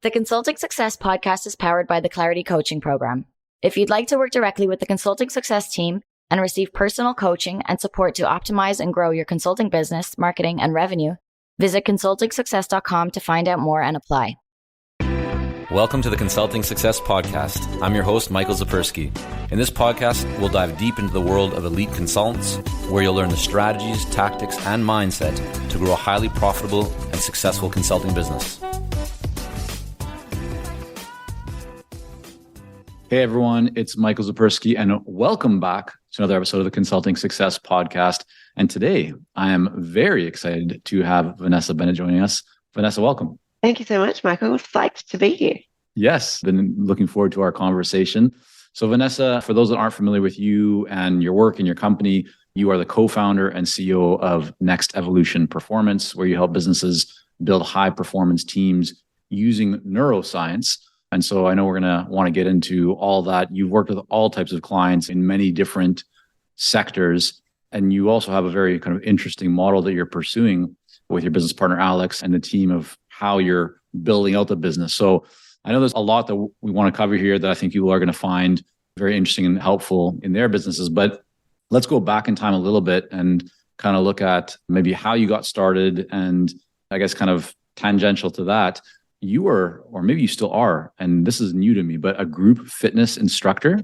The Consulting Success podcast is powered by the Clarity Coaching Program. If you'd like to work directly with the Consulting Success team and receive personal coaching and support to optimize and grow your consulting business, marketing, and revenue, visit consultingsuccess.com to find out more and apply. Welcome to the Consulting Success Podcast. I'm your host, Michael Zapersky. In this podcast, we'll dive deep into the world of elite consultants, where you'll learn the strategies, tactics, and mindset to grow a highly profitable and successful consulting business. Hey everyone, it's Michael Zapersky, and welcome back to another episode of the Consulting Success Podcast. And today, I am very excited to have Vanessa Bennett joining us. Vanessa, welcome. Thank you so much, Michael. It's psyched to be here. Yes, been looking forward to our conversation. So Vanessa, for those that aren't familiar with you and your work and your company, you are the co-founder and CEO of Next Evolution Performance, where you help businesses build high-performance teams using neuroscience. And so I know we're going to want to get into all that. You've worked with all types of clients in many different sectors, and you also have a very kind of interesting model that you're pursuing with your business partner, Alex, and the team of how you're building out the business. So I know there's a lot that we want to cover here that I think people are going to find very interesting and helpful in their businesses. But let's go back in time a little bit and kind of look at maybe how you got started. And I guess kind of tangential to that, you were, or maybe you still are, and this is new to me, but a group fitness instructor.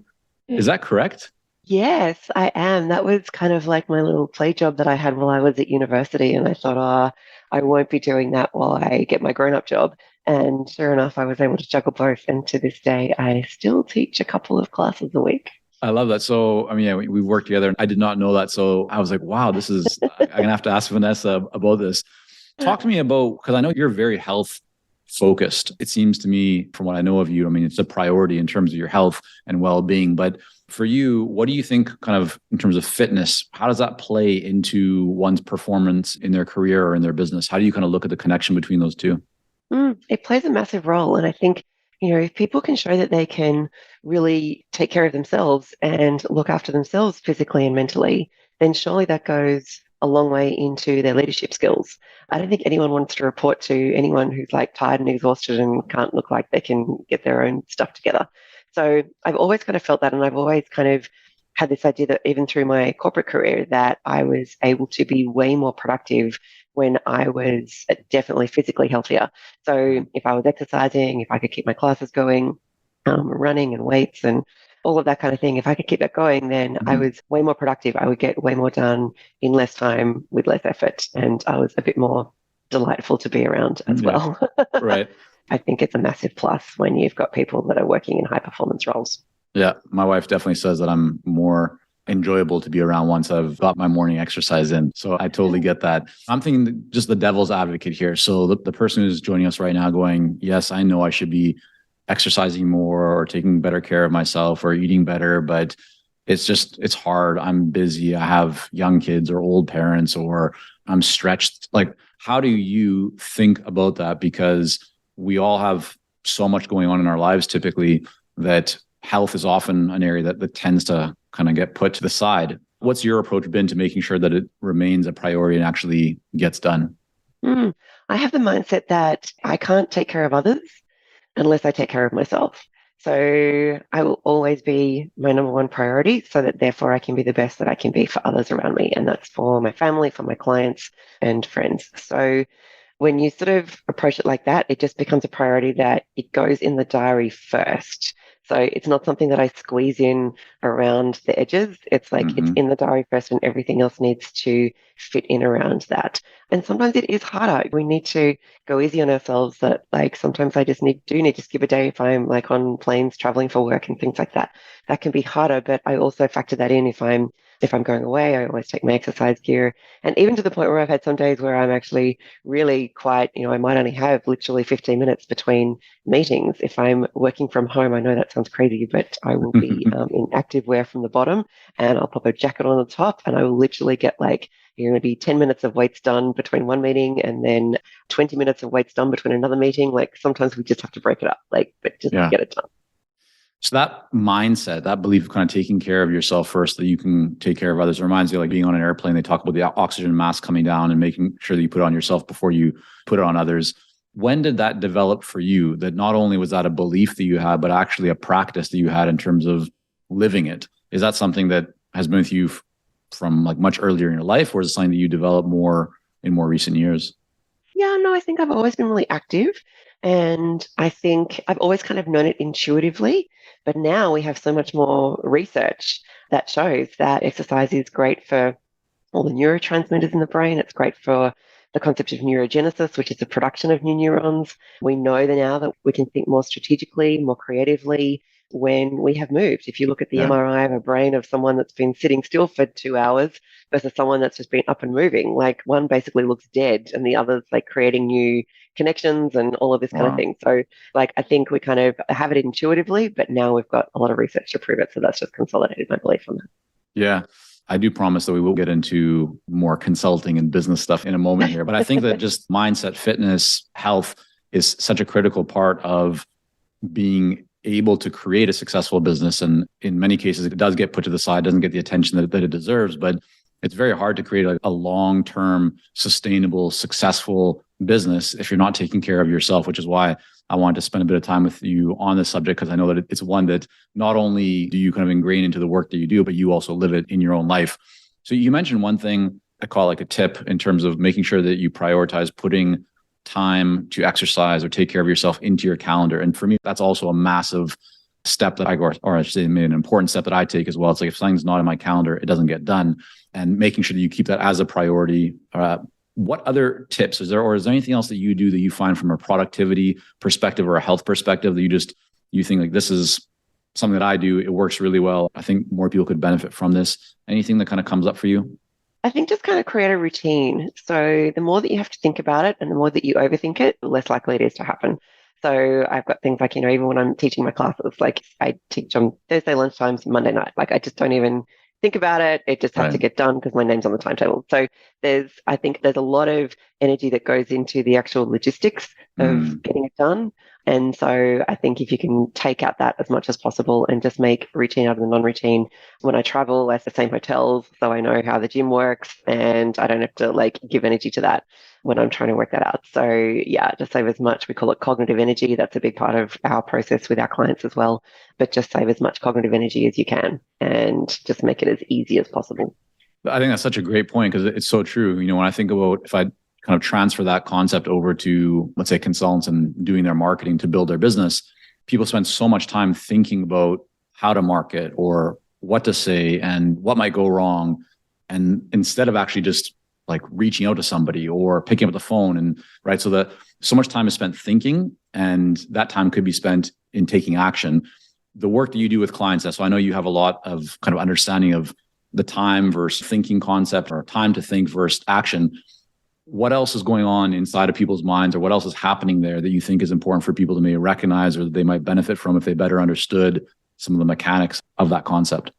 Is that correct? Yes, I am. That was kind of like my little play job that I had while I was at university. And I thought, I won't be doing that while I get my grown-up job. And sure enough, I was able to juggle both. And to this day, I still teach a couple of classes a week. I love that. So, I mean, yeah, we've worked together and I did not know that. So I was like, wow, this is, I'm going to have to ask Vanessa about this. Talk to me about, because I know you're very health focused. It seems to me, from what I know of you, I mean, it's a priority in terms of your health and well-being. But for you, what do you think kind of in terms of fitness, how does that play into one's performance in their career or in their business? How do you kind of look at the connection between those two? It plays a massive role. And I think, if people can show that they can really take care of themselves and look after themselves physically and mentally, then surely that goes a long way into their leadership skills. I don't think anyone wants to report to anyone who's like tired and exhausted and can't look like they can get their own stuff together. So I've always kind of felt that, and I've always kind of had this idea that even through my corporate career that I was able to be way more productive when I was definitely physically healthier. So if I was exercising, if I could keep my classes going, running and weights and all of that kind of thing, if I could keep that going, then I was way more productive. I would get way more done in less time with less effort. And I was a bit more delightful to be around as well. Right. I think it's a massive plus when you've got people that are working in high performance roles. Yeah. My wife definitely says that I'm more enjoyable to be around once I've got my morning exercise in. So I totally get that. I'm thinking just the devil's advocate here. So the person who's joining us right now going, yes, I know I should be exercising more or taking better care of myself or eating better, but it's hard. I'm busy. I have young kids or old parents, or I'm stretched. Like, how do you think about that? Because we all have so much going on in our lives typically that health is often an area that tends to kind of get put to the side. What's your approach been to making sure that it remains a priority and actually gets done? I have the mindset that I can't take care of others unless I take care of myself. So I will always be my number one priority so that therefore I can be the best that I can be for others around me. And that's for my family, for my clients and friends. So when you sort of approach it like that, it just becomes a priority that it goes in the diary first. So it's not something that I squeeze in around the edges. It's like it's in the diary first and everything else needs to fit in around that. And sometimes it is harder. We need to go easy on ourselves that like sometimes I just need to skip a day if I'm like on planes traveling for work and things like that. That can be harder, but I also factor that in if I'm going away. I always take my exercise gear. And even to the point where I've had some days where I'm actually really quite, I might only have literally 15 minutes between meetings. If I'm working from home, I know that sounds crazy, but I will be in active wear from the bottom and I'll pop a jacket on the top and I will literally get like, maybe 10 minutes of weights done between one meeting and then 20 minutes of weights done between another meeting. Like sometimes we just have to break it up, but just get it done. So that mindset, that belief of kind of taking care of yourself first, that you can take care of others, reminds me of like being on an airplane. They talk about the oxygen mask coming down and making sure that you put it on yourself before you put it on others. When did that develop for you? That not only was that a belief that you had, but actually a practice that you had in terms of living it? Is that something that has been with you from like much earlier in your life, or is it something that you developed more in more recent years? Yeah, no, I think I've always been really active. And I think I've always kind of known it intuitively. But now we have so much more research that shows that exercise is great for all the neurotransmitters in the brain. It's great for the concept of neurogenesis, which is the production of new neurons. We know that now that we can think more strategically, more creatively when we have moved. If you look at the Yeah. MRI of a brain of someone that's been sitting still for 2 hours versus someone that's just been up and moving, like one basically looks dead and the other's like creating new connections and all of this kind of Wow. thing. So like I think we kind of have it intuitively, but now we've got a lot of research to prove it. So that's just consolidated my belief on that. Yeah. I do promise that we will get into more consulting and business stuff in a moment here. But I think that just mindset, fitness, health is such a critical part of being able to create a successful business. And in many cases, it does get put to the side, doesn't get the attention that it deserves. But it's very hard to create a long-term, sustainable, successful business if you're not taking care of yourself, which is why I wanted to spend a bit of time with you on this subject, because I know that it's one that not only do you kind of ingrain into the work that you do, but you also live it in your own life. So you mentioned one thing I call like a tip in terms of making sure that you prioritize putting time to exercise or take care of yourself into your calendar. And for me, that's also a massive step that or I should say, an important step that I take as well. It's like if something's not in my calendar, it doesn't get done. And making sure that you keep that as a priority. What other tips is there, or is there anything else that you do that you find from a productivity perspective or a health perspective that you think like this is something that I do, it works really well, I think more people could benefit from this? Anything that kind of comes up for you? I think just kind of create a routine. So the more that you have to think about it and the more that you overthink it, the less likely it is to happen. So I've got things like, even when I'm teaching my classes, like I teach on Thursday lunchtimes, Monday night, like I just don't even think about it. It just has to get done because my name's on the timetable. So I think there's a lot of energy that goes into the actual logistics of getting it done. And so I think if you can take out that as much as possible and just make routine out of the non-routine. When I travel, I have the same hotels, so I know how the gym works and I don't have to like give energy to that when I'm trying to work that out. So yeah, just save as much. We call it cognitive energy. That's a big part of our process with our clients as well. But just save as much cognitive energy as you can and just make it as easy as possible. I think that's such a great point because it's so true. When I think about if I kind of transfer that concept over to, let's say, consultants and doing their marketing to build their business, people spend so much time thinking about how to market or what to say and what might go wrong. And instead of actually just like reaching out to somebody or picking up the phone right. So that so much time is spent thinking and that time could be spent in taking action. The work that you do with clients, so I know you have a lot of kind of understanding of the time versus thinking concept or time to think versus action. What else is going on inside of people's minds or what else is happening there that you think is important for people to maybe recognize or that they might benefit from if they better understood some of the mechanics of that concept?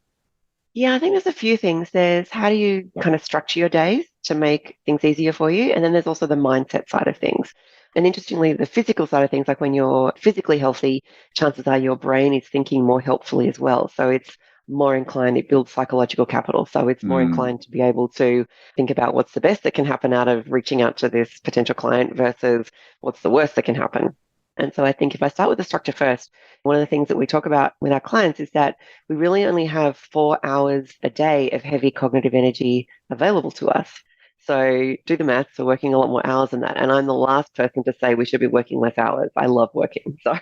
Yeah, I think there's a few things. There's how do you kind of structure your days to make things easier for you? And then there's also the mindset side of things. And interestingly, the physical side of things, like when you're physically healthy, chances are your brain is thinking more helpfully as well. So it's more inclined, it builds psychological capital. So it's more inclined to be able to think about what's the best that can happen out of reaching out to this potential client versus what's the worst that can happen. And so I think if I start with the structure first, one of the things that we talk about with our clients is that we really only have 4 hours a day of heavy cognitive energy available to us. So do the maths, we're working a lot more hours than that. And I'm the last person to say we should be working less hours. I love working, so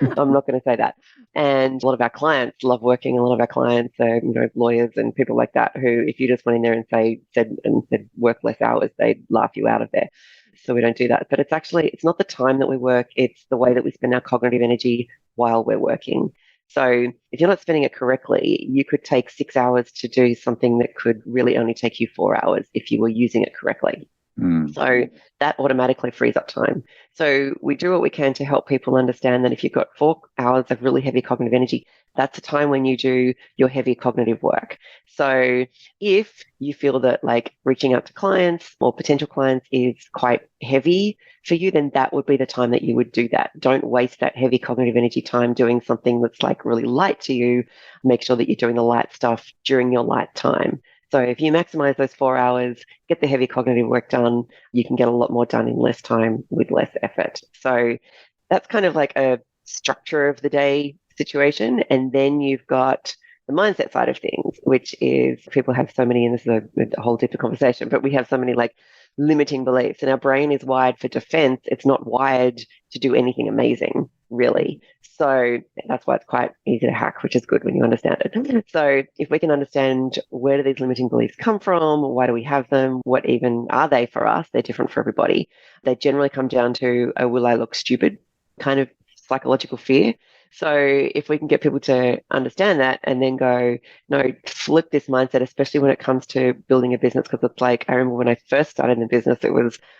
I'm not going to say that. And a lot of our clients love working. A lot of our clients are, lawyers and people like that who, if you just went in there and said work less hours, they'd laugh you out of there. So we don't do that. But it's not the time that we work. It's the way that we spend our cognitive energy while we're working. So if you're not spending it correctly, you could take 6 hours to do something that could really only take you 4 hours if you were using it correctly. So that automatically frees up time. So we do what we can to help people understand that if you've got 4 hours of really heavy cognitive energy, that's a time when you do your heavy cognitive work. So if you feel that like reaching out to clients or potential clients is quite heavy for you, then that would be the time that you would do that. Don't waste that heavy cognitive energy time doing something that's like really light to you. Make sure that you're doing the light stuff during your light time. So if you maximize those 4 hours, get the heavy cognitive work done, you can get a lot more done in less time with less effort. So that's kind of like a structure of the day situation. And then you've got the mindset side of things, which is people have so many, and this is a whole different conversation, but we have so many like limiting beliefs, and our brain is wired for defense. It's not wired to do anything amazing, really. So that's why it's quite easy to hack, which is good when you understand it. So if we can understand where do these limiting beliefs come from, why do we have them, what even are they for us? They're different for everybody. They generally come down to a will I look stupid kind of psychological fear. So if we can get people to understand that and then go, no, flip this mindset, especially when it comes to building a business, because it's like, I remember when I first started in the business,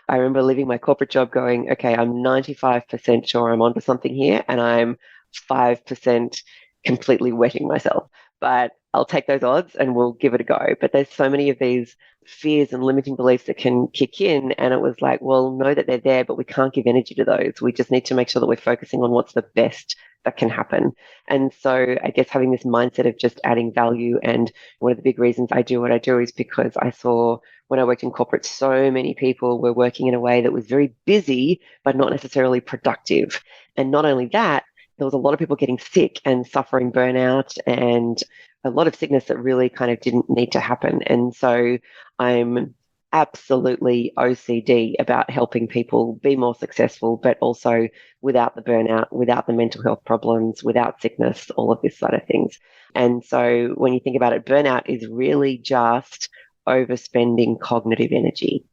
I remember leaving my corporate job going, okay, I'm 95% sure I'm onto something here, and I'm 5% completely wetting myself. But I'll take those odds and we'll give it a go. But there's so many of these fears and limiting beliefs that can kick in. And it was like, well, know that they're there, but we can't give energy to those. We just need to make sure that we're focusing on what's the best that can happen. And so I guess having this mindset of just adding value. And one of the big reasons I do what I do is because I saw when I worked in corporate, so many people were working in a way that was very busy, but not necessarily productive. And not only that, there was a lot of people getting sick and suffering burnout and a lot of sickness that really kind of didn't need to happen. And so I'm absolutely OCD about helping people be more successful, but also without the burnout, without the mental health problems, without sickness, all of this side of things. And so when you think about it, burnout is really just overspending cognitive energy.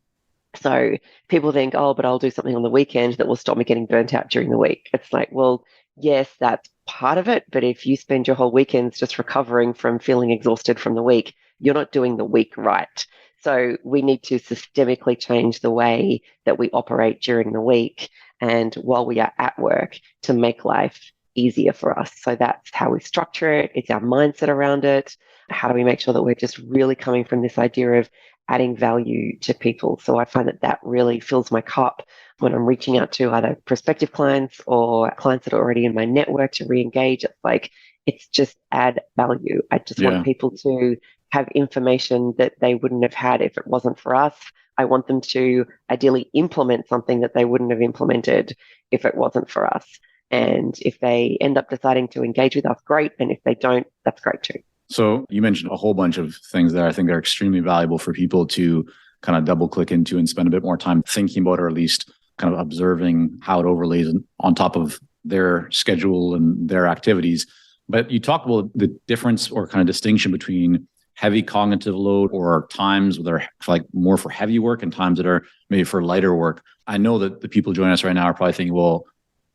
So people think, oh, but I'll do something on the weekend that will stop me getting burnt out during the week. It's like, well, yes, that's part of it. But if you spend your whole weekends just recovering from feeling exhausted from the week, you're not doing the week right. So we need to systemically change the way that we operate during the week and while we are at work to make life easier for us. So that's how we structure it. It's our mindset around it. How do we make sure that we're just really coming from this idea of adding value to people? So I find that that really fills my cup when I'm reaching out to either prospective clients or clients that are already in my network to re-engage. It's like, it's just add value. I just want people to have information that they wouldn't have had if it wasn't for us. I want them to ideally implement something that they wouldn't have implemented if it wasn't for us. And if they end up deciding to engage with us, great. And if they don't, that's great too. So you mentioned a whole bunch of things that I think are extremely valuable for people to kind of double click into and spend a bit more time thinking about, or at least kind of observing how it overlays on top of their schedule and their activities. But you talked about the difference or kind of distinction between heavy cognitive load or times that are like more for heavy work and times that are maybe for lighter work. I know that the people joining us right now are probably thinking, well,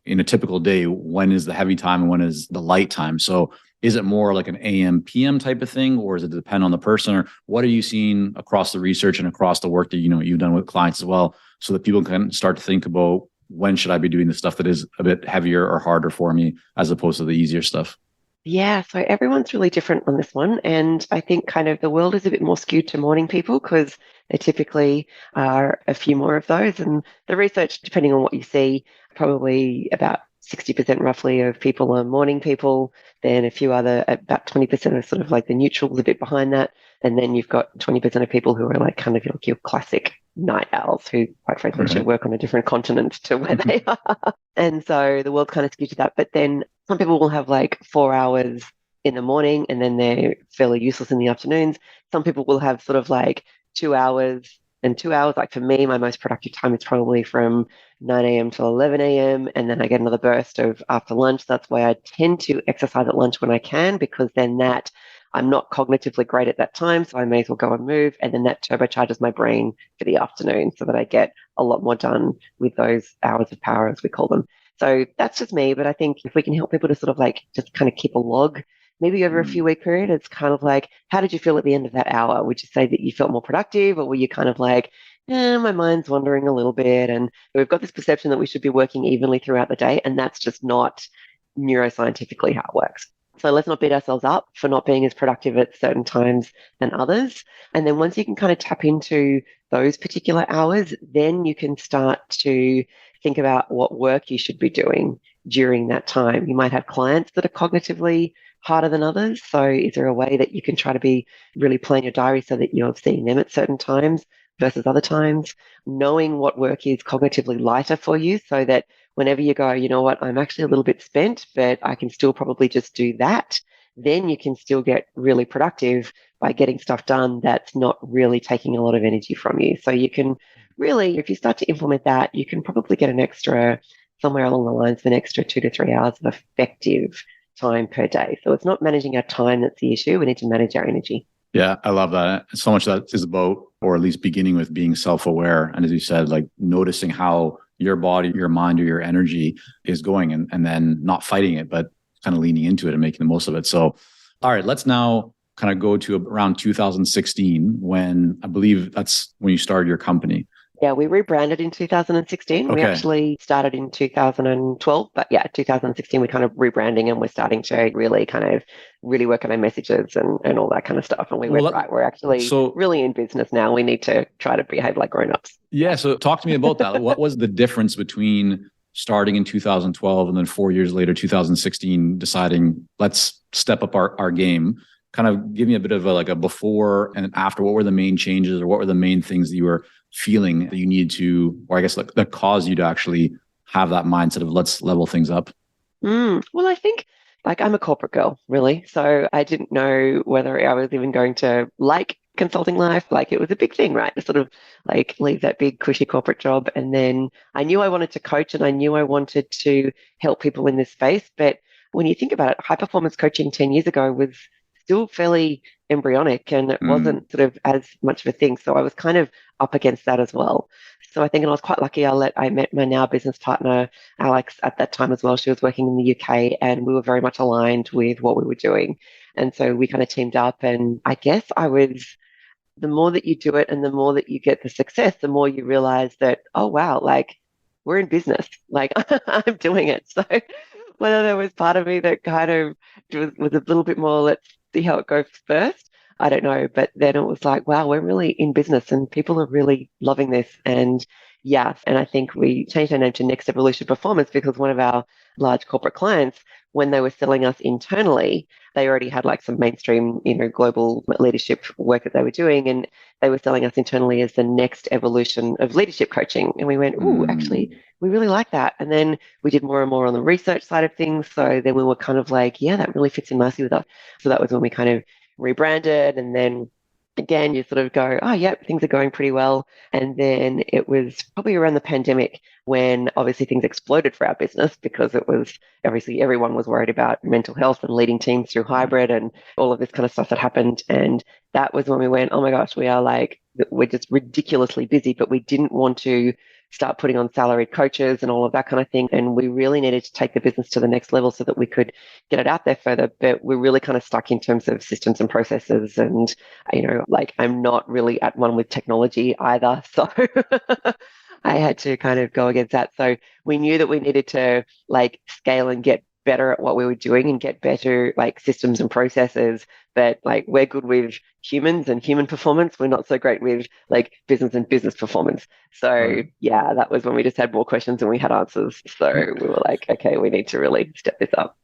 in a typical day, when is the heavy time and when is the light time? So is it more like an AM, PM type of thing, or does it depend on the person? Or what are you seeing across the research and across the work that you've done with clients as well, so that people can start to think about when should I be doing the stuff that is a bit heavier or harder for me as opposed to the easier stuff? Yeah, so everyone's really different on this one. And I think kind of the world is a bit more skewed to morning people because there typically are a few more of those. And the research, depending on what you see, probably about 60% roughly of people are morning people. Then a few other, about 20% are sort of like the neutrals a bit behind that. And then you've got 20% of people who are like kind of like your classic night owls who, quite frankly, should work on a different continent to where they are. And so the world's kind of skewed to that. But then some people will have like 4 hours in the morning and then they're fairly useless in the afternoons. Some people will have sort of like 2 hours and 2 hours. Like for me, my most productive time is probably from 9 a.m. till 11 a.m. And then I get another burst of after lunch. That's why I tend to exercise at lunch when I can, because then that I'm not cognitively great at that time, so I may as well go and move. And then that turbocharges my brain for the afternoon so that I get a lot more done with those hours of power, as we call them. So that's just me. But I think if we can help people to sort of like just kind of keep a log, maybe over a few week period, it's kind of like, how did you feel at the end of that hour? Would you say that you felt more productive, or were you kind of like, my mind's wandering a little bit? And we've got this perception that we should be working evenly throughout the day. And that's just not neuroscientifically how it works. So let's not beat ourselves up for not being as productive at certain times than others. And then once you can kind of tap into those particular hours, then you can start to think about what work you should be doing during that time. You might have clients that are cognitively harder than others. So is there a way that you can try to be really plan your diary so that you're seeing them at certain times versus other times? Knowing what work is cognitively lighter for you so that whenever you go, you know what, I'm actually a little bit spent, but I can still probably just do that. Then you can still get really productive by getting stuff done that's not really taking a lot of energy from you. So you can really, if you start to implement that, you can probably get an extra, somewhere along the lines of an extra 2 to 3 hours of effective time per day. So it's not managing our time that's the issue. We need to manage our energy. Yeah, I love that. So much of that is about, or at least beginning with being self-aware. And as you said, like noticing how your body, your mind, or your energy is going and then not fighting it, but kind of leaning into it and making the most of it. So, all right, let's now kind of go to around 2016 when I believe that's when you started your company. Yeah, we rebranded in 2016. Okay. We actually started in 2012, but yeah, 2016 we're kind of rebranding and we're starting to really work on our messages and all that kind of stuff. And we went, right, we're actually really in business now. We need to try to behave like grown-ups. Yeah, so talk to me about that. What was the difference between starting in 2012 and then 4 years later, 2016, deciding let's step up our game? Kind of give me a bit of a before and after. What were the main changes, or what were the main things that you were feeling that you needed to, or I guess that caused you to actually have that mindset of let's level things up? Well, I think I'm a corporate girl, really. So I didn't know whether I was even going to like consulting life. It was a big thing, right? To sort of leave that big cushy corporate job. And then I knew I wanted to coach and I knew I wanted to help people in this space. But when you think about it, high performance coaching 10 years ago was still fairly embryonic and it wasn't sort of as much of a thing. So I was kind of up against that as well. So I think, and I was quite lucky, I met my now business partner, Alex, at that time as well. She was working in the UK and we were very much aligned with what we were doing. And so we kind of teamed up, and I guess the more that you do it and the more that you get the success, the more you realize that, oh, wow, we're in business. I'm doing it. So whether there was part of me that kind of was a little bit more, let's see how it goes first, I don't know. But then it was like, wow, we're really in business and people are really loving this. And yeah, and I think we changed our name to Next Evolution Performance because one of our large corporate clients, when they were selling us internally, they already had some mainstream, global leadership work that they were doing. And they were selling us internally as the next evolution of leadership coaching. And we went, oh, actually, we really like that. And then we did more and more on the research side of things. So then we were kind of yeah, that really fits in nicely with us. So that was when we kind of rebranded. And then again, you sort of go, oh, yeah, things are going pretty well. And then it was probably around the pandemic when obviously things exploded for our business because it was obviously everyone was worried about mental health and leading teams through hybrid and all of this kind of stuff that happened. And that was when we went, oh my gosh, we're just ridiculously busy, but we didn't want to start putting on salaried coaches and all of that kind of thing. And we really needed to take the business to the next level so that we could get it out there further. But we're really kind of stuck in terms of systems and processes. And, I'm not really at one with technology either. So I had to kind of go against that. So we knew that we needed to scale and get better at what we were doing and get better systems and processes. But we're good with humans and human performance. We're not so great with business and business performance. So yeah, that was when we just had more questions than we had answers. So we were okay, we need to really step this up.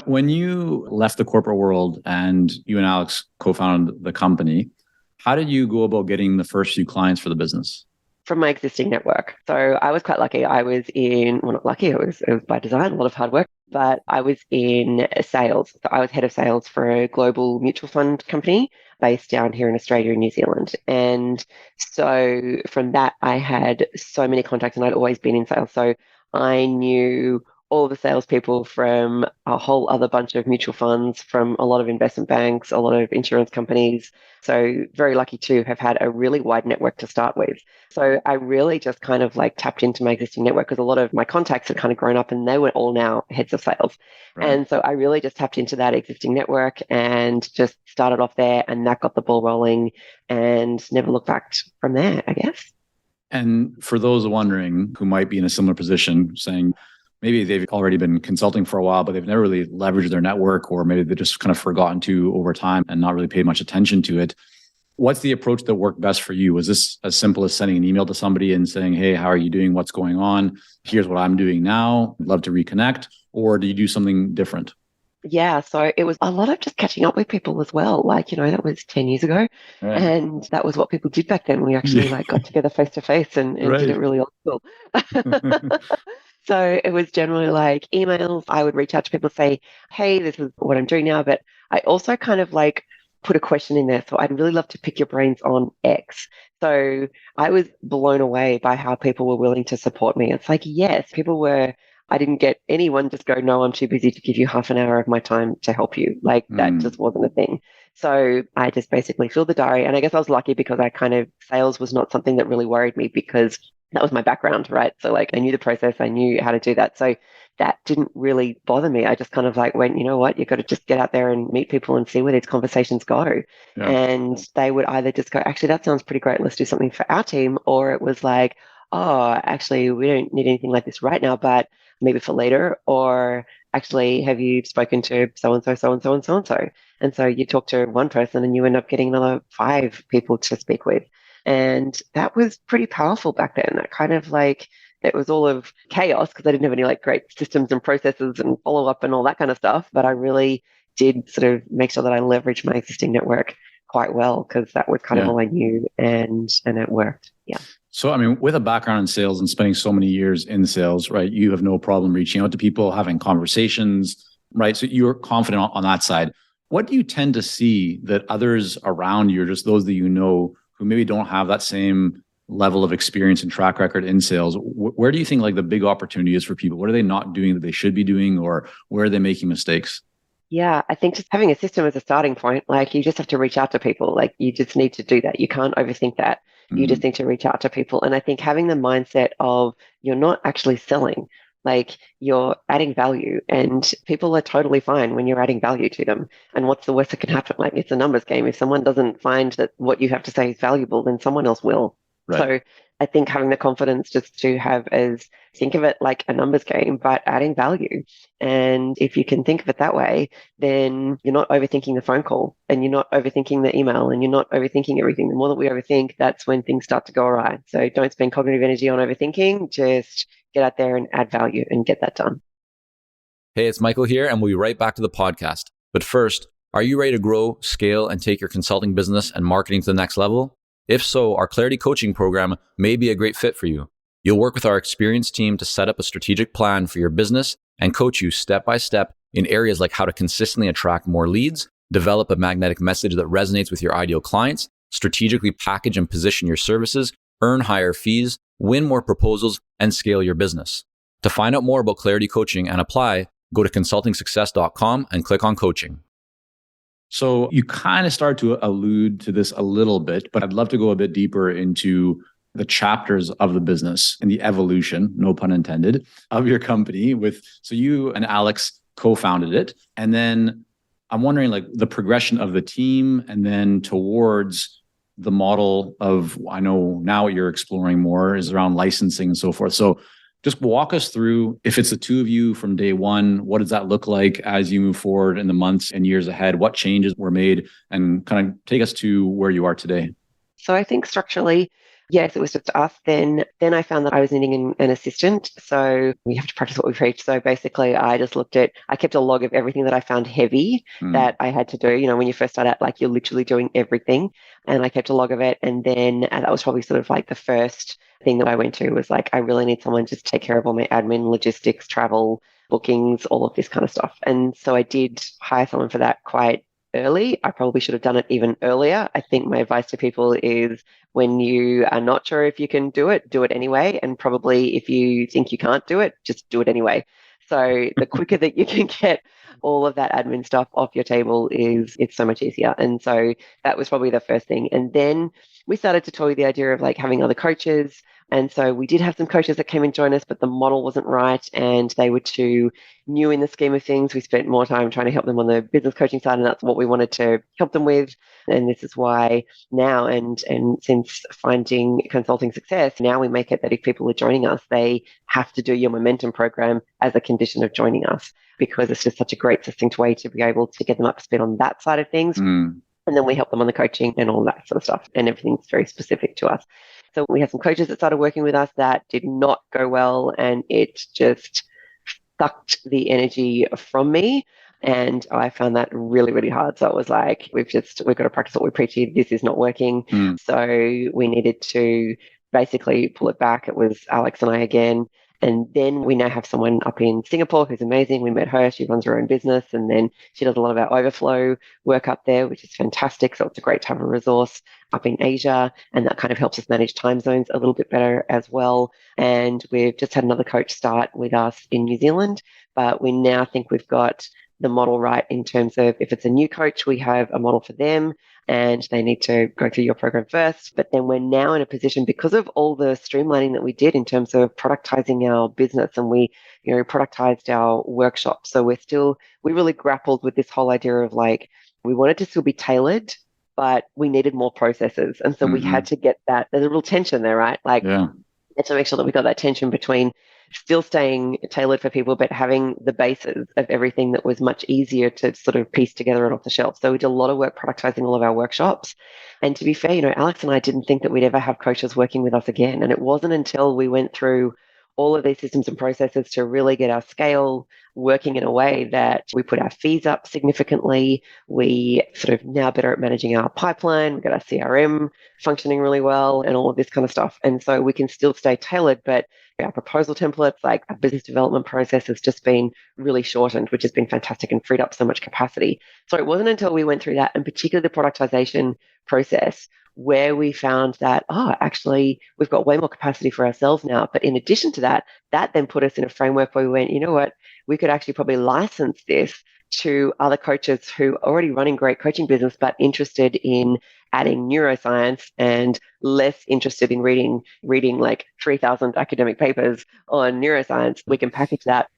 When you left the corporate world and you and Alex co-founded the company, how did you go about getting the first few clients for the business? From my existing network. So I was quite lucky. I was not lucky, it was by design, a lot of hard work, but I was in sales. So I was head of sales for a global mutual fund company based down here in Australia and New Zealand. And so from that, I had so many contacts and I'd always been in sales. So I knew all the salespeople from a whole other bunch of mutual funds, from a lot of investment banks, a lot of insurance companies. So very lucky to have had a really wide network to start with. So I really just kind of tapped into my existing network because a lot of my contacts had kind of grown up and they were all now heads of sales. Right. And so I really just tapped into that existing network and just started off there, and that got the ball rolling and never looked back from there, I guess. And for those wondering who might be in a similar position, saying, maybe they've already been consulting for a while, but they've never really leveraged their network, or maybe they've just kind of forgotten to over time and not really paid much attention to it. What's the approach that worked best for you? Was this as simple as sending an email to somebody and saying, hey, how are you doing? What's going on? Here's what I'm doing now. I'd love to reconnect. Or do you do something different? Yeah, so it was a lot of just catching up with people as well. Like, that was 10 years ago. Right. And that was what people did back then. We actually got together face to face and did it really old school. So it was generally like emails. I would reach out to people, say, hey, this is what I'm doing now. But I also kind of like put a question in there. So I'd really love to pick your brains on X. So I was blown away by how people were willing to support me. It's like, yes, I didn't get anyone just go, no, I'm too busy to give you half an hour of my time to help you. Like that just wasn't a thing. So I just basically filled the diary. And I guess I was lucky because sales was not something that really worried me because that was my background, right? So like I knew the process, I knew how to do that. So that didn't really bother me. I just kind of like went, you know what, you've got to just get out there and meet people and see where these conversations go. Yeah. And they would either just go, actually, that sounds pretty great. Let's do something for our team. Or it was like, oh, actually, we don't need anything like this right now, but maybe for later. Or actually, have you spoken to so-and-so, so-and-so, and so-and-so? And so you talk to one person and you end up getting another 5 people to speak with. And that was pretty powerful back then. That kind of like, it was all of chaos because I didn't have any like great systems and processes and follow up and all that kind of stuff. But I really did sort of make sure that I leveraged my existing network quite well because that was kind of all I knew and it worked. Yeah. So, I mean, with a background in sales and spending so many years in sales, right, you have no problem reaching out to people, having conversations, right? So you're confident on that side. What do you tend to see that others around you, or just those that you know, who maybe don't have that same level of experience and track record in sales, where do you think like the big opportunity is for people? What are they not doing that they should be doing, or where are they making mistakes? Yeah, I think just having a system as a starting point, like you just have to reach out to people. Like you just need to do that. You can't overthink that. You just need to reach out to people. And I think having the mindset of you're not actually selling, like you're adding value and people are totally fine when you're adding value to them. And what's the worst that can happen? Like it's a numbers game. If someone doesn't find that what you have to say is valuable, then someone else will. Right. So I think having the confidence just to think of it like a numbers game, but adding value. And if you can think of it that way, then you're not overthinking the phone call and you're not overthinking the email and you're not overthinking everything. The more that we overthink, that's when things start to go awry. So don't spend cognitive energy on overthinking, just get out there and add value and get that done. Hey, it's Michael here, and we'll be right back to the podcast. But first, are you ready to grow, scale, and take your consulting business and marketing to the next level? If so, our Clarity Coaching Program may be a great fit for you. You'll work with our experienced team to set up a strategic plan for your business and coach you step by step in areas like how to consistently attract more leads, develop a magnetic message that resonates with your ideal clients, strategically package and position your services, earn higher fees, win more proposals, and scale your business. To find out more about Clarity Coaching and apply, go to consultingsuccess.com and click on coaching. So you kind of start to allude to this a little bit, but I'd love to go a bit deeper into the chapters of the business and the evolution, no pun intended, of your company. So you and Alex co-founded it. And then I'm wondering like the progression of the team and then towards the model of, I know now what you're exploring more is around licensing and so forth. So just walk us through, if it's the two of you from day one, what does that look like as you move forward in the months and years ahead? What changes were made, and kind of take us to where you are today? So I think structurally, yes, it was just us. Then I found that I was needing an assistant. So we have to practice what we preach. So basically I kept a log of everything that I found heavy that I had to do. You know, when you first start out, like you're literally doing everything. And I kept a log of it. And then that was probably sort of like the first thing that I went to was like, I really need someone just to take care of all my admin, logistics, travel, bookings, all of this kind of stuff. And so I did hire someone for that quite early. I probably should have done it even earlier. I think my advice to people is when you are not sure if you can do it anyway. And probably if you think you can't do it, just do it anyway. So the quicker that you can get all of that admin stuff off your table it's so much easier. And so that was probably the first thing. And then we started to toy with the idea of like having other coaches. And so we did have some coaches that came and joined us, but the model wasn't right and they were too new in the scheme of things. We spent more time trying to help them on the business coaching side, and that's what we wanted to help them with. And this is why now, and since finding consulting success, now we make it that if people are joining us, they have to do your momentum program as a condition of joining us, because it's just such a great succinct way to be able to get them up to speed on that side of things. And then we help them on the coaching and all that sort of stuff. And everything's very specific to us. So we had some coaches that started working with us that did not go well, and it just sucked the energy from me. And I found that really, really hard. So it was like, we've got to practice what we preach here. This is not working. So we needed to basically pull it back. It was Alex and I again. And then we now have someone up in Singapore who's amazing. We met her. She runs her own business. And then she does a lot of our overflow work up there, which is fantastic. So it's great to have a resource up in Asia. And that kind of helps us manage time zones a little bit better as well. And we've just had another coach start with us in New Zealand. But we now think we've got the model right in terms of if it's a new coach, we have a model for them and they need to go through your program first. But then we're now in a position, because of all the streamlining that we did in terms of productizing our business, and we, productized our workshops. So we really grappled with this whole idea of like, we wanted to still be tailored, but we needed more processes. And so we had to get that. There's a real tension there, right? Like, we had to make sure that we got that tension between still staying tailored for people, but having the basis of everything that was much easier to sort of piece together and off the shelf. So we did a lot of work productizing all of our workshops. And to be fair, Alex and I didn't think that we'd ever have coaches working with us again. And it wasn't until we went through all of these systems and processes to really get our scale working in a way that we put our fees up significantly. We sort of now better at managing our pipeline. We've got our CRM functioning really well and all of this kind of stuff. And so we can still stay tailored, but our proposal templates, like our business development process, has just been really shortened, which has been fantastic and freed up so much capacity. So it wasn't until we went through that, and particularly the productization process, where we found that, actually, we've got way more capacity for ourselves now. But in addition to that, that then put us in a framework where we went, you know what, we could actually probably license this to other coaches who are already running great coaching business, but interested in adding neuroscience and less interested in reading like 3,000 academic papers on neuroscience. We can package that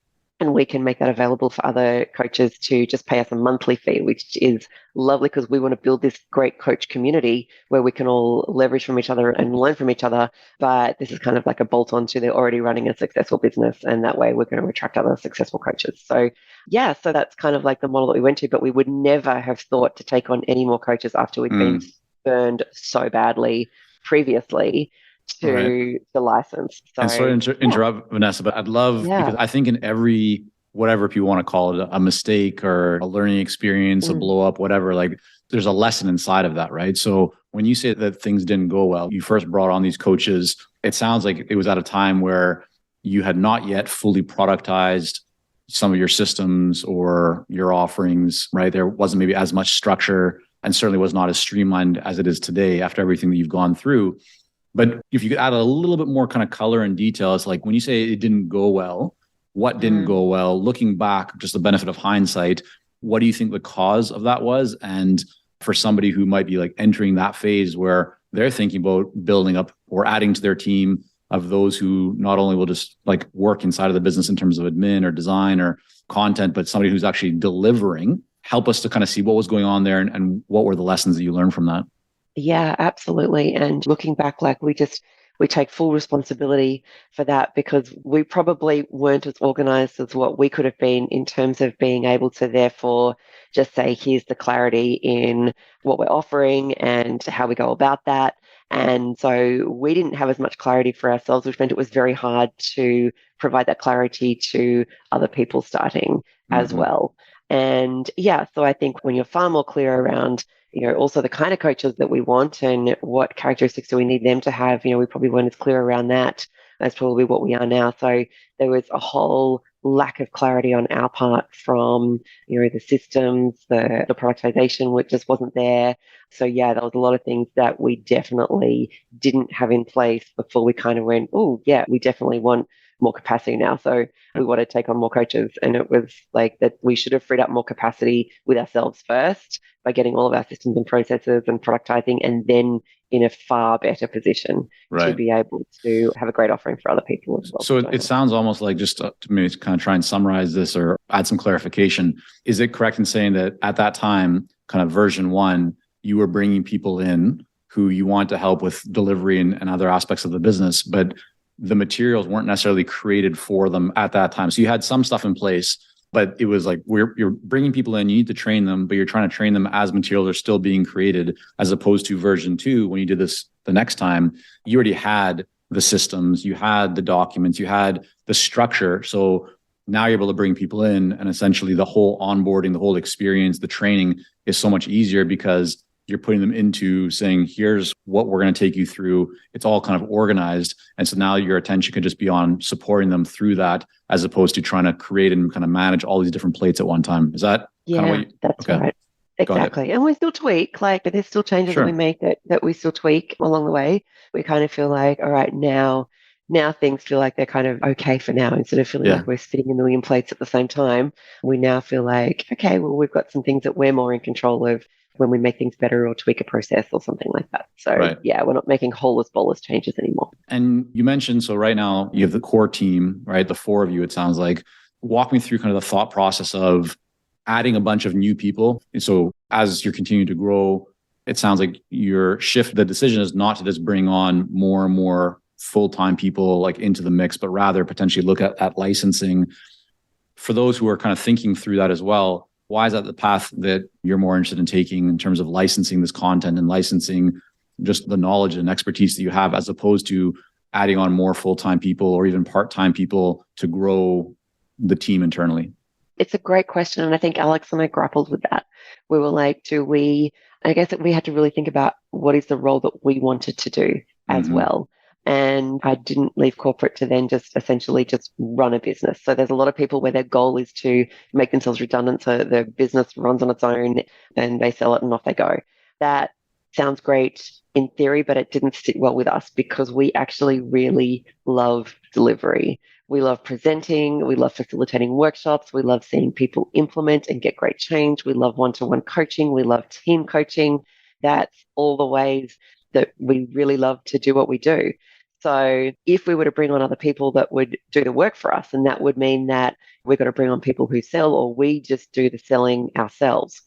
and we can make that available for other coaches to just pay us a monthly fee, which is lovely because we want to build this great coach community where we can all leverage from each other and learn from each other. But this is kind of like a bolt on to they're already running a successful business. And that way we're going to attract other successful coaches. So so that's kind of like the model that we went to, but we would never have thought to take on any more coaches after we'd been burned so badly previously to the license. So, and sorry to interrupt, Vanessa, but I'd love, because I think in every, whatever people want to call it, a mistake or a learning experience, a blow up, whatever, like there's a lesson inside of that, right? So when you say that things didn't go well, you first brought on these coaches, it sounds like it was at a time where you had not yet fully productized some of your systems or your offerings, right? There wasn't maybe as much structure and certainly was not as streamlined as it is today after everything that you've gone through. But if you could add a little bit more kind of color and detail, it's like when you say it didn't go well, what didn't go well? Looking back, just the benefit of hindsight, what do you think the cause of that was? And for somebody who might be like entering that phase where they're thinking about building up or adding to their team of those who not only will just like work inside of the business in terms of admin or design or content, but somebody who's actually delivering, help us to kind of see what was going on there and what were the lessons that you learned from that? Yeah, absolutely. And looking back, like we take full responsibility for that because we probably weren't as organized as what we could have been in terms of being able to therefore just say, here's the clarity in what we're offering and how we go about that. And so we didn't have as much clarity for ourselves, which meant it was very hard to provide that clarity to other people starting as well. And so I think when you're far more clear around, also the kind of coaches that we want and what characteristics do we need them to have, we probably weren't as clear around that as probably what we are now. So there was a whole lack of clarity on our part from, the systems, the productization, which just wasn't there. So there was a lot of things that we definitely didn't have in place before we kind of went, we definitely want more capacity now. So we want to take on more coaches. And it was like that we should have freed up more capacity with ourselves first by getting all of our systems and processes and productizing, and then in a far better position to be able to have a great offering for other people as well. So it sounds almost like, just to maybe kind of try and summarize this or add some clarification, is it correct in saying that at that time, kind of version 1, you were bringing people in who you want to help with delivery and other aspects of the business, but the materials weren't necessarily created for them at that time? So you had some stuff in place, But it was like, you're bringing people in, you need to train them, but you're trying to train them as materials are still being created, as opposed to version 2. When you did this the next time, you already had the systems, you had the documents, you had the structure. So now you're able to bring people in, and essentially the whole onboarding, the whole experience, the training is so much easier because you're putting them into saying, here's what we're going to take you through. It's all kind of organized. And so now your attention could just be on supporting them through that, as opposed to trying to create and kind of manage all these different plates at one time. Is that kind of what you... That's right. Exactly. And we still tweak, but there's still changes that we make that we still tweak along the way. We kind of feel like, all right, now things feel like they're kind of okay for now. Instead of feeling like we're spinning a million plates at the same time, we now feel like, okay, well, we've got some things that we're more in control of when we make things better or tweak a process or something like that. So we're not making holeless bolus changes anymore. And you mentioned, so right now you have the core team, right? The 4 of you, it sounds like. Walk me through kind of the thought process of adding a bunch of new people. And so as you're continuing to grow, it sounds like the decision is not to just bring on more and more full-time people like into the mix, but rather potentially look at licensing. For those who are kind of thinking through that as well, why is that the path that you're more interested in taking in terms of licensing this content and licensing just the knowledge and expertise that you have, as opposed to adding on more full-time people or even part-time people to grow the team internally? It's a great question. And I think Alex and I grappled with that. We were like, I guess that we had to really think about what is the role that we wanted to do as well. And I didn't leave corporate to then just essentially just run a business. So there's a lot of people where their goal is to make themselves redundant so the business runs on its own and they sell it and off they go. That sounds great in theory, but it didn't sit well with us because we actually really love delivery. We love presenting. We love facilitating workshops. We love seeing people implement and get great change. We love one-to-one coaching. We love team coaching. That's all the ways that we really love to do what we do. So if we were to bring on other people that would do the work for us, and that would mean that we've got to bring on people who sell, or we just do the selling ourselves.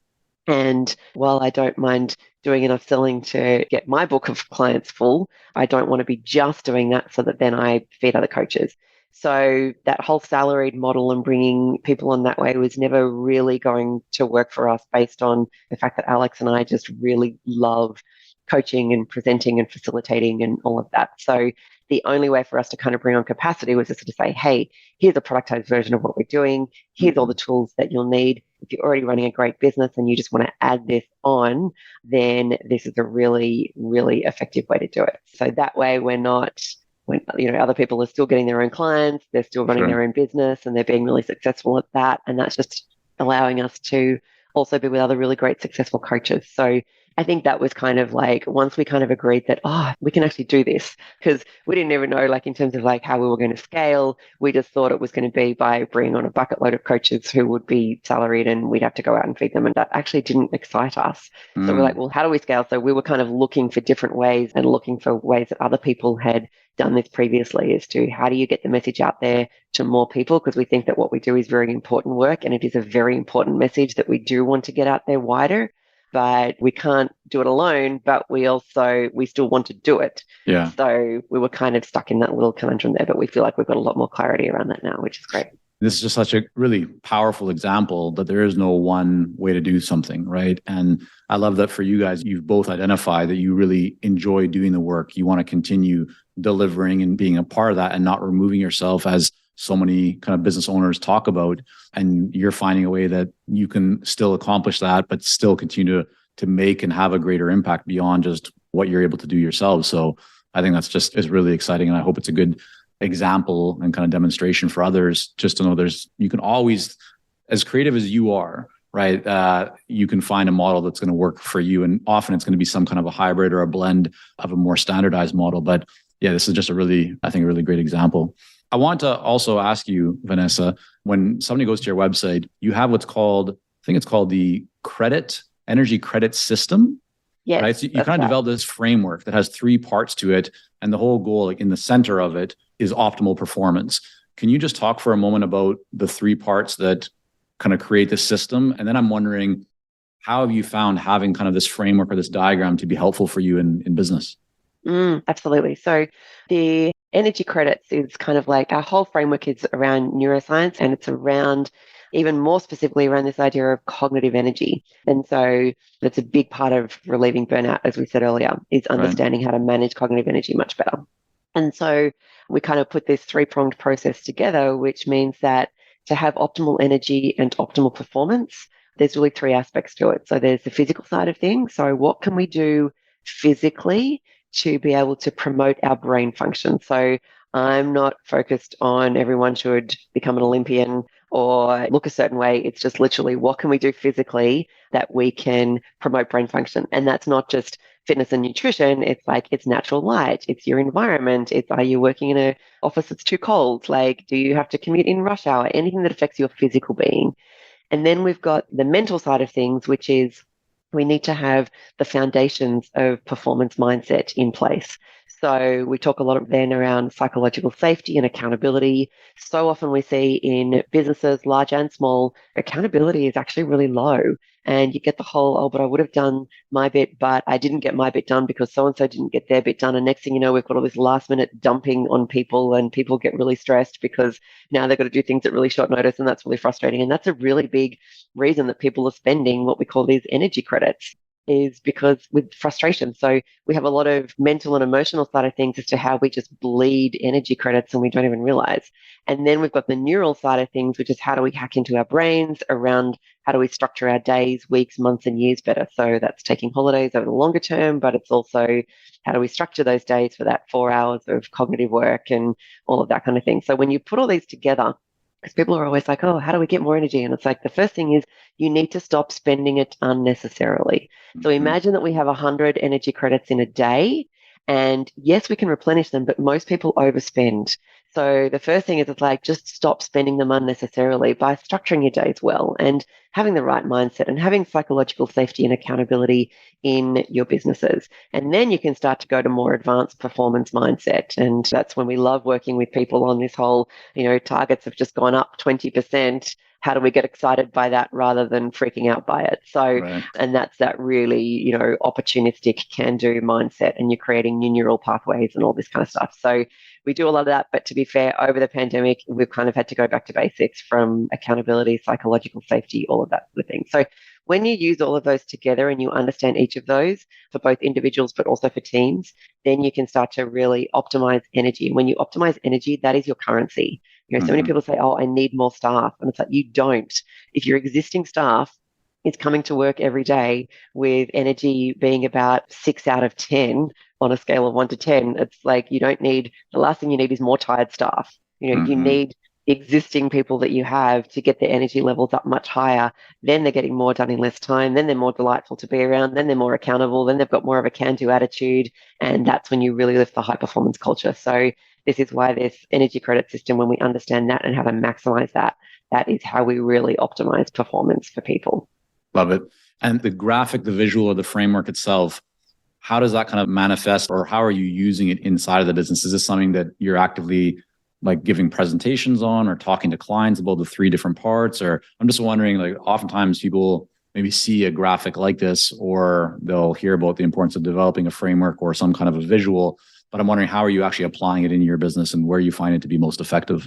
And while I don't mind doing enough selling to get my book of clients full, I don't want to be just doing that so that then I feed other coaches. So that whole salaried model and bringing people on that way was never really going to work for us, based on the fact that Alex and I just really love coaching and presenting and facilitating and all of that. So the only way for us to kind of bring on capacity was just to say, hey, here's a productized version of what we're doing. Here's all the tools that you'll need. If you're already running a great business and you just want to add this on, then this is a really, really effective way to do it. So that way when other people are still getting their own clients, they're still running their own business and they're being really successful at that. And that's just allowing us to also be with other really great successful coaches. So I think that was kind of like, once we kind of agreed that, we can actually do this, because we didn't even know in terms of how we were going to scale. We just thought it was going to be by bringing on a bucket load of coaches who would be salaried and we'd have to go out and feed them. And that actually didn't excite us. So we're like, well, how do we scale? So we were kind of looking for different ways and looking for ways that other people had done this previously, as to how do you get the message out there to more people? Because we think that what we do is very important work, and it is a very important message that we do want to get out there wider. But we can't do it alone, but we still want to do it. Yeah. So we were kind of stuck in that little conundrum there, but we feel like we've got a lot more clarity around that now, which is great. This is just such a really powerful example that there is no one way to do something, right? And I love that for you guys, you've both identified that you really enjoy doing the work. You want to continue delivering and being a part of that and not removing yourself, as so many kind of business owners talk about. And you're finding a way that you can still accomplish that, but still continue to make and have a greater impact beyond just what you're able to do yourselves. So I think that's is really exciting. And I hope it's a good example and kind of demonstration for others, just to know you can always, as creative as you are, right? You can find a model that's going to work for you. And often it's going to be some kind of a hybrid or a blend of a more standardized model. But yeah, this is just a really great example. I want to also ask you, Vanessa, when somebody goes to your website, you have what's called, I think it's called the energy credit system. Yes. Right. So you kind of developed this framework that has 3 parts to it. And the whole goal, in the center of it, is optimal performance. Can you just talk for a moment about the 3 parts that kind of create this system? And then I'm wondering, how have you found having kind of this framework or this diagram to be helpful for you in business? Absolutely. So the energy credits is kind of our whole framework is around neuroscience, and it's around even more specifically around this idea of cognitive energy. And so that's a big part of relieving burnout, as we said earlier, is understanding how to manage cognitive energy much better. And so we kind of put this three-pronged process together, which means that to have optimal energy and optimal performance, there's really three aspects to it. So there's the physical side of things. So what can we do physically to be able to promote our brain function? So I'm not focused on everyone should become an Olympian or look a certain way. It's just literally what can we do physically that we can promote brain function? And that's not just fitness and nutrition. It's like it's natural light, it's your environment, it's are you working in an office that's too cold? Like, do you have to commute in rush hour? Anything that affects your physical being. And then we've got the mental side of things, which is we need to have the foundations of performance mindset in place. So we talk a lot then around psychological safety and accountability. So often we see in businesses, large and small, accountability is actually really low. And you get the whole, oh, but I would have done my bit, but I didn't get my bit done because so-and-so didn't get their bit done. And next thing you know, we've got all this last minute dumping on people and people get really stressed because now they've got to do things at really short notice. And that's really frustrating. And that's a really big reason that people are spending what we call these energy credits, is because with frustration. So we have a lot of mental and emotional side of things as to how we just bleed energy credits and we don't even realize. And then we've got the neural side of things, which is how do we hack into our brains around how do we structure our days, weeks, months, and years better. So that's taking holidays over the longer term, but it's also how do we structure those days for that 4 hours of cognitive work and all of that kind of thing. So when you put all these together, because people are always like, oh, how do we get more energy? And it's like the first thing is you need to stop spending it unnecessarily. So imagine that we have 100 energy credits in a day. And yes, we can replenish them, but most people overspend. So the first thing is it's like just stop spending them unnecessarily by structuring your days well and having the right mindset and having psychological safety and accountability in your businesses. And then you can start to go to more advanced performance mindset. And that's when we love working with people on this whole, targets have just gone up 20%. How do we get excited by that rather than freaking out by it? So, and that's that really, opportunistic can-do mindset, and you're creating new neural pathways and all this kind of stuff. So we do a lot of that, but to be fair, over the pandemic, we've kind of had to go back to basics from accountability, psychological safety, all of that sort of thing. So when you use all of those together and you understand each of those for both individuals, but also for teams, then you can start to really optimize energy. And when you optimize energy, that is your currency. So many people say, oh, I need more staff. And it's like, you don't. If your existing staff is coming to work every day with energy being about 6 out of 10 on a scale of 1 to 10, it's like you don't need, the last thing you need is more tired staff. You need existing people that you have to get their energy levels up much higher. Then they're getting more done in less time. Then they're more delightful to be around. Then they're more accountable. Then they've got more of a can-do attitude. And that's when you really lift the high performance culture. So this is why this energy credit system, when we understand that and how to maximize that, that is how we really optimize performance for people. Love it. And the graphic, the visual, or the framework itself, how does that kind of manifest, or how are you using it inside of the business? Is this something that you're actively like giving presentations on or talking to clients about the 3 different parts? Or I'm just wondering, like oftentimes people maybe see a graphic like this, or they'll hear about the importance of developing a framework or some kind of a visual. But I'm wondering, how are you actually applying it in your business and where you find it to be most effective?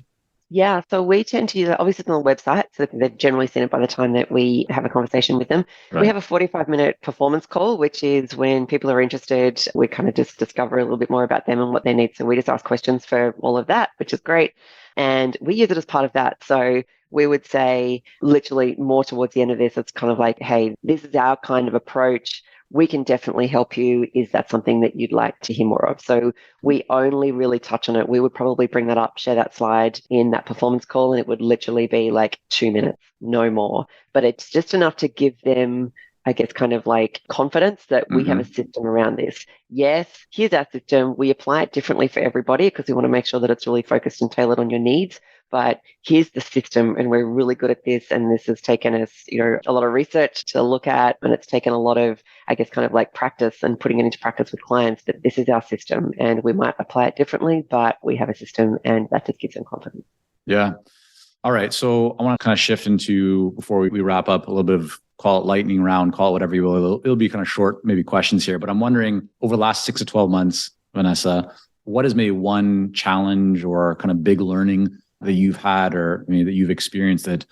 Yeah, so we tend to use it, obviously, on the website, so they've generally seen it by the time that we have a conversation with them. Right. We have a 45-minute performance call, which is when people are interested, we kind of just discover a little bit more about them and what they need. So we just ask questions for all of that, which is great. And we use it as part of that. So we would say literally more towards the end of this, it's kind of like, hey, this is our kind of approach. We can definitely help you. Is that something that you'd like to hear more of? So we only really touch on it. We would probably bring that up, share that slide in that performance call, and it would literally be like 2 minutes, no more. But it's just enough to give them, I guess, kind of like confidence that we have a system around this. Yes, here's our system. We apply it differently for everybody because we want to make sure that it's really focused and tailored on your needs. But here's the system, and we're really good at this. And this has taken us, a lot of research to look at, and it's taken a lot of, I guess, kind of like practice and putting it into practice with clients that this is our system, and we might apply it differently, but we have a system, and that just gives them confidence. Yeah. All right. So I want to kind of shift into, before we wrap up, a little bit of, call it lightning round, call it whatever you will. It'll be kind of short, maybe questions here, but I'm wondering, over the last 6 to 12 months, Vanessa, what is maybe one challenge or kind of big learning that you've had, or that you've experienced that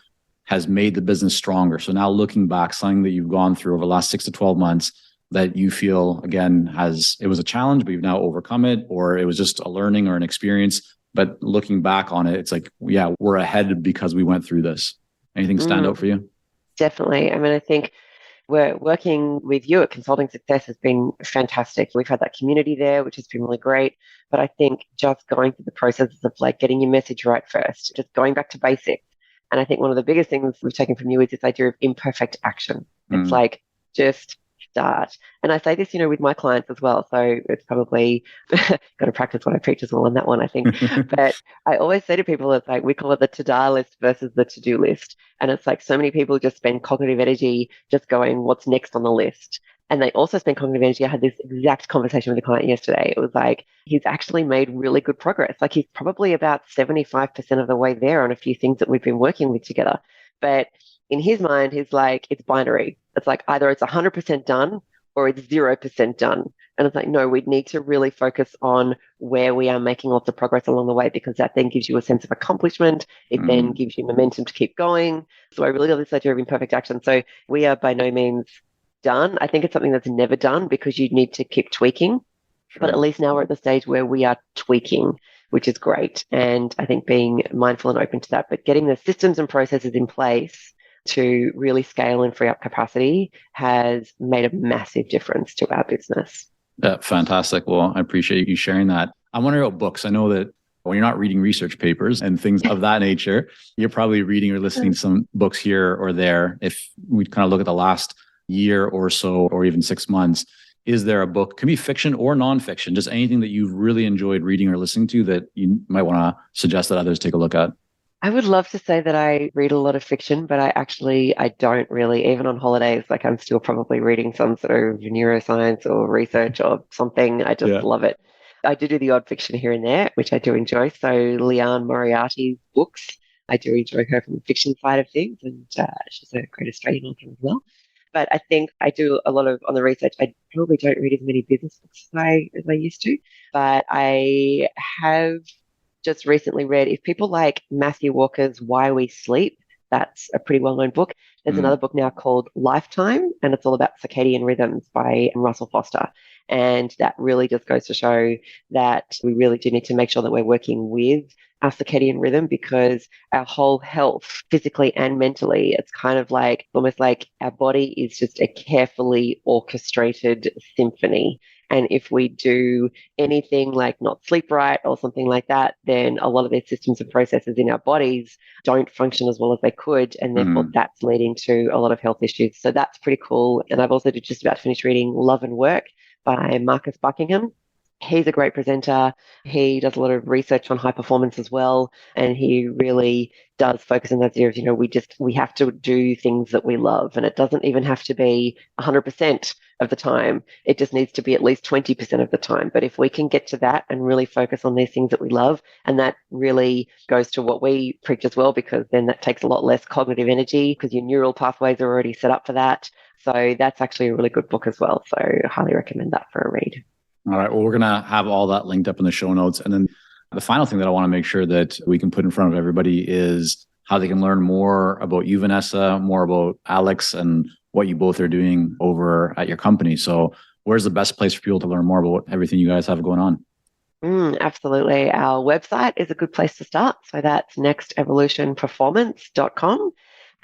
has made the business stronger? So now looking back, something that you've gone through over the last 6 to 12 months that you feel, again, it was a challenge, but you've now overcome it, or it was just a learning or an experience. But looking back on it, it's like, yeah, we're ahead because we went through this. Anything stand out for you? Definitely. I mean, I think we're working with you at Consulting Success has been fantastic. We've had that community there, which has been really great. But I think just going through the processes of like getting your message right first, just going back to basics. And I think one of the biggest things we've taken from you is this idea of imperfect action. It's like, just start. And I say this, with my clients as well. So it's probably got to practice what I preach as well on that one, I think. But I always say to people, it's like, we call it the to-do list versus the to-do list. And it's like so many people just spend cognitive energy just going, what's next on the list? And they also spend cognitive energy. I had this exact conversation with a client yesterday. It was like, he's actually made really good progress. Like he's probably about 75% of the way there on a few things that we've been working with together. But in his mind, he's like, it's binary. It's like either it's 100% done or it's 0% done. And it's like, no, we need to really focus on where we are making lots of progress along the way, because that then gives you a sense of accomplishment. It then gives you momentum to keep going. So I really love this idea of imperfect action. So we are by no means done. I think it's something that's never done because you need to keep tweaking. Sure. But at least now we're at the stage where we are tweaking, which is great. And I think being mindful and open to that, but getting the systems and processes in place to really scale and free up capacity has made a massive difference to our business. Fantastic. Well, I appreciate you sharing that. I'm wondering about books. I know that when you're not reading research papers and things of that nature, you're probably reading or listening to some books here or there. If we kind of look at the last year or so, or even 6 months, is there a book, can be fiction or nonfiction, just anything that you've really enjoyed reading or listening to that you might want to suggest that others take a look at? I would love to say that I read a lot of fiction, but I don't really, even on holidays, like I'm still probably reading some sort of neuroscience or research or something. I just love it. I do the odd fiction here and there, which I do enjoy. So Leanne Moriarty's books, I do enjoy her from the fiction side of things, and she's a great Australian author as well. But I think I do a lot of, on the research, I probably don't read as many business books as I used to, but I have just recently read, if people like Matthew Walker's Why We Sleep, that's a pretty well-known book. There's another book now called Lifetime, and it's all about circadian rhythms by Russell Foster. And that really just goes to show that we really do need to make sure that we're working with our circadian rhythm, because our whole health, physically and mentally, it's kind of like, almost like our body is just a carefully orchestrated symphony. And if we do anything like not sleep right or something like that, then a lot of these systems and processes in our bodies don't function as well as they could. And therefore that's leading to a lot of health issues. So that's pretty cool. And I've also just about finished reading Love and Work by Marcus Buckingham. He's a great presenter. He does a lot of research on high performance as well. And he really does focus on those areas. We have to do things that we love. And it doesn't even have to be 100% of the time. It just needs to be at least 20% of the time. But if we can get to that and really focus on these things that we love, and that really goes to what we preach as well, because then that takes a lot less cognitive energy because your neural pathways are already set up for that. So that's actually a really good book as well. So I highly recommend that for a read. All right. Well, we're going to have all that linked up in the show notes. And then the final thing that I want to make sure that we can put in front of everybody is how they can learn more about you, Vanessa, more about Alex, and what you both are doing over at your company. So where's the best place for people to learn more about everything you guys have going on? Absolutely. Our website is a good place to start. So that's nextevolutionperformance.com.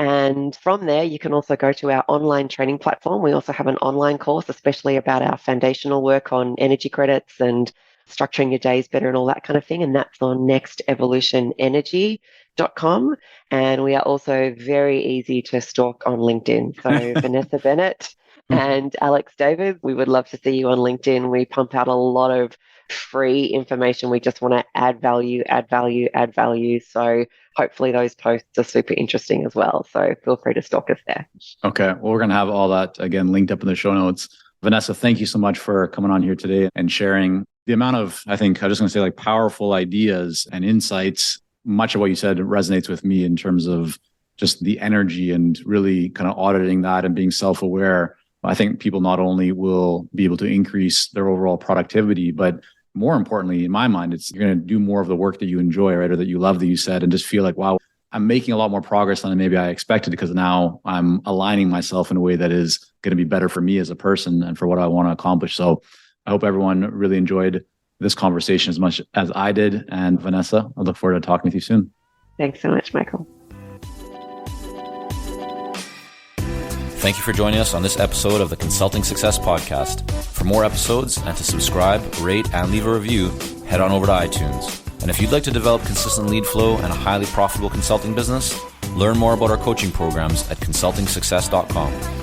And from there, you can also go to our online training platform. We also have an online course, especially about our foundational work on energy credits and structuring your days better and all that kind of thing. And that's on nextevolutionenergy.com. And we are also very easy to stalk on LinkedIn. So Vanessa Bennett and Alex David, we would love to see you on LinkedIn. We pump out a lot of free information. We just want to add value. So hopefully those posts are super interesting as well. So feel free to stalk us there. Okay. Well, we're going to have all that again linked up in the show notes. Vanessa, thank you so much for coming on here today and sharing the amount of, I think, I'm just going to say like powerful ideas and insights. Much of what you said resonates with me in terms of just the energy and really kind of auditing that and being self-aware. I think people not only will be able to increase their overall productivity, but more importantly, in my mind, it's you're going to do more of the work that you enjoy, right? Or that you love, that you said, and just feel like, wow, I'm making a lot more progress than maybe I expected, because now I'm aligning myself in a way that is going to be better for me as a person and for what I want to accomplish. So I hope everyone really enjoyed this conversation as much as I did. And Vanessa, I look forward to talking with you soon. Thanks so much, Michael. Thank you for joining us on this episode of the Consulting Success Podcast. For more episodes and to subscribe, rate, and leave a review, head on over to iTunes. And if you'd like to develop consistent lead flow and a highly profitable consulting business, learn more about our coaching programs at consultingsuccess.com.